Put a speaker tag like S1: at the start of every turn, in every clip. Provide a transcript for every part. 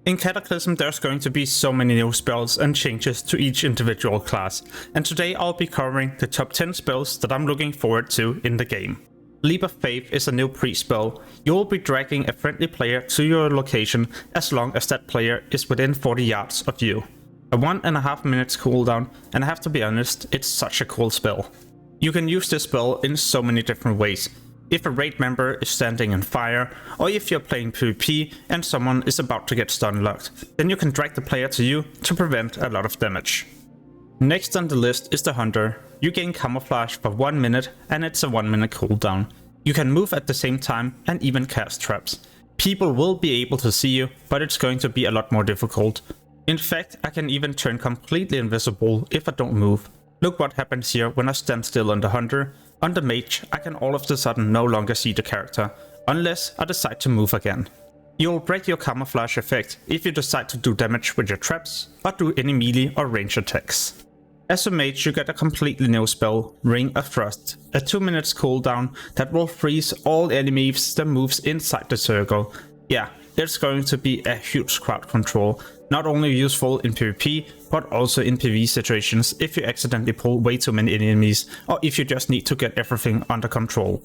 S1: In Cataclysm there's going to be so many new spells and changes to each individual class, and today I'll be covering the top 10 spells that I'm looking forward to in the game. Leap of Faith is a new pre-spell. You will be dragging a friendly player to your location as long as that player is within 40 yards of you. A 1.5 minutes cooldown, and I have to be honest, it's such a cool spell. You can use this spell in so many different ways. If a raid member is standing in fire, or if you're playing PvP and someone is about to get stun locked, then you can drag the player to you to prevent a lot of damage. Next on the list is the Hunter. You gain camouflage for 1 minute and it's a 1 minute cooldown. You can move at the same time and even cast traps. People will be able to see you, but it's going to be a lot more difficult. In fact, I can even turn completely invisible if I don't move. Look what happens here when I stand still on the Hunter. On the Mage, I can all of a sudden no longer see the character, unless I decide to move again. You'll break your camouflage effect if you decide to do damage with your traps, or do any melee or range attacks. As a Mage you get a completely new spell, Ring of Frost, a 2 minutes cooldown that will freeze all enemies that moves inside the circle. Yeah, it's going to be a huge crowd control, not only useful in PvP, but also in PvE situations if you accidentally pull way too many enemies, or if you just need to get everything under control.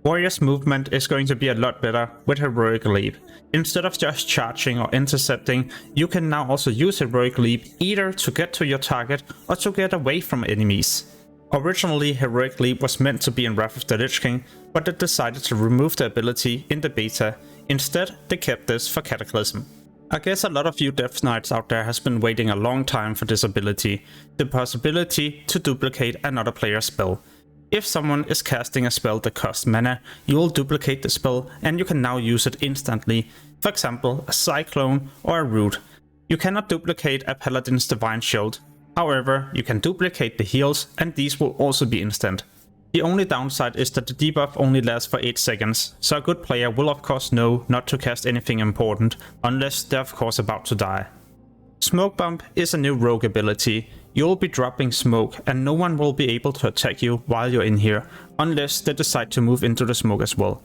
S1: Warrior's movement is going to be a lot better with Heroic Leap. Instead of just charging or intercepting, you can now also use Heroic Leap either to get to your target or to get away from enemies. Originally Heroic Leap was meant to be in Wrath of the Lich King, but they decided to remove the ability in the beta. Instead, they kept this for Cataclysm. I guess a lot of you Death Knights out there has been waiting a long time for this ability, the possibility to duplicate another player's spell. If someone is casting a spell that costs mana, you will duplicate the spell and you can now use it instantly, for example a Cyclone or a Root. You cannot duplicate a Paladin's Divine Shield, however you can duplicate the heals and these will also be instant. The only downside is that the debuff only lasts for 8 seconds, so a good player will of course know not to cast anything important, unless they're of course about to die. Smoke Bomb is a new rogue ability. You'll be dropping smoke and no one will be able to attack you while you're in here, unless they decide to move into the smoke as well.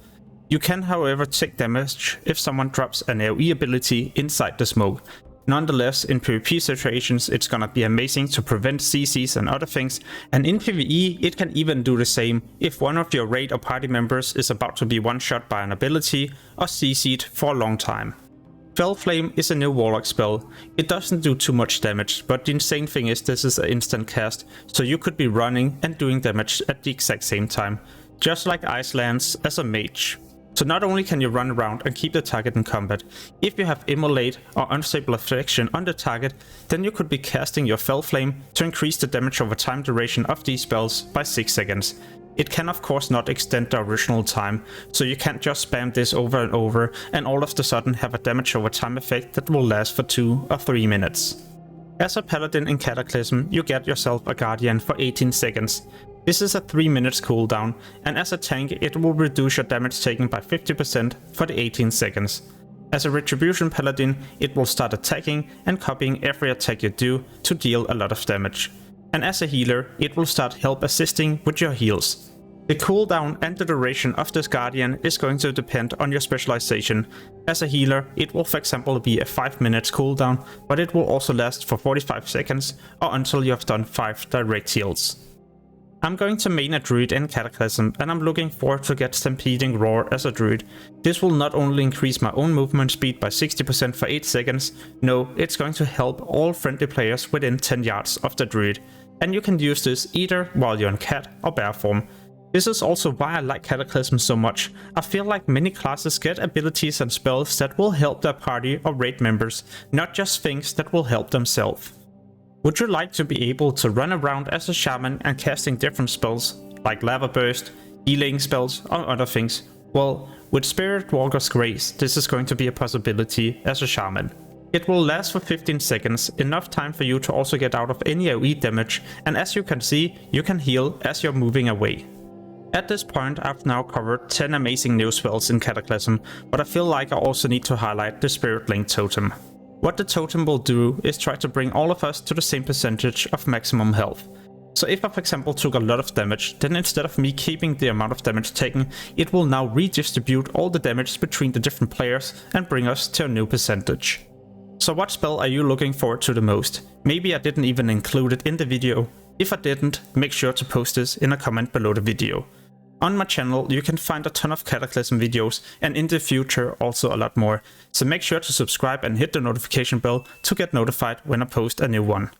S1: You can however take damage if someone drops an AoE ability inside the smoke. Nonetheless, in PvP situations it's gonna be amazing to prevent CCs and other things, and in PvE it can even do the same if one of your raid or party members is about to be one-shot by an ability or CC'd for a long time. Fell Flame is a new Warlock spell. It doesn't do too much damage, but the insane thing is this is an instant cast, so you could be running and doing damage at the exact same time, just like Ice Lance as a Mage. So not only can you run around and keep the target in combat, if you have Immolate or Unstable Affliction on the target, then you could be casting your Fell Flame to increase the damage over time duration of these spells by 6 seconds. It can of course not extend the original time, so you can't just spam this over and over and all of a sudden have a damage over time effect that will last for 2 or 3 minutes. As a Paladin in Cataclysm, you get yourself a Guardian for 18 seconds. This is a 3 minutes cooldown, and as a tank it will reduce your damage taken by 50% for the 18 seconds. As a Retribution Paladin, it will start attacking and copying every attack you do to deal a lot of damage. And as a healer, it will start help assisting with your heals. The cooldown and the duration of this Guardian is going to depend on your specialization. As a healer, it will for example be a 5 minutes cooldown, but it will also last for 45 seconds or until you have done 5 direct heals. I'm going to main a Druid in Cataclysm and I'm looking forward to get Stampeding Roar as a Druid. This will not only increase my own movement speed by 60% for 8 seconds, no, it's going to help all friendly players within 10 yards of the Druid. And you can use this either while you're in Cat or Bear form. This is also why I like Cataclysm so much. I feel like many classes get abilities and spells that will help their party or raid members, not just things that will help themselves. Would you like to be able to run around as a Shaman and casting different spells, like Lava Burst, healing spells or other things? Well, with Spirit Walker's Grace this is going to be a possibility as a Shaman. It will last for 15 seconds, enough time for you to also get out of any AoE damage, and as you can see, you can heal as you're moving away. At this point I've now covered 10 amazing new spells in Cataclysm, but I feel like I also need to highlight the Spirit Link Totem. What the totem will do is try to bring all of us to the same percentage of maximum health. So if I for example took a lot of damage, then instead of me keeping the amount of damage taken, it will now redistribute all the damage between the different players and bring us to a new percentage. So what spell are you looking forward to the most? Maybe I didn't even include it in the video. If I didn't, make sure to post this in a comment below the video. On my channel you can find a ton of Cataclysm videos, and in the future also a lot more, so make sure to subscribe and hit the notification bell to get notified when I post a new one.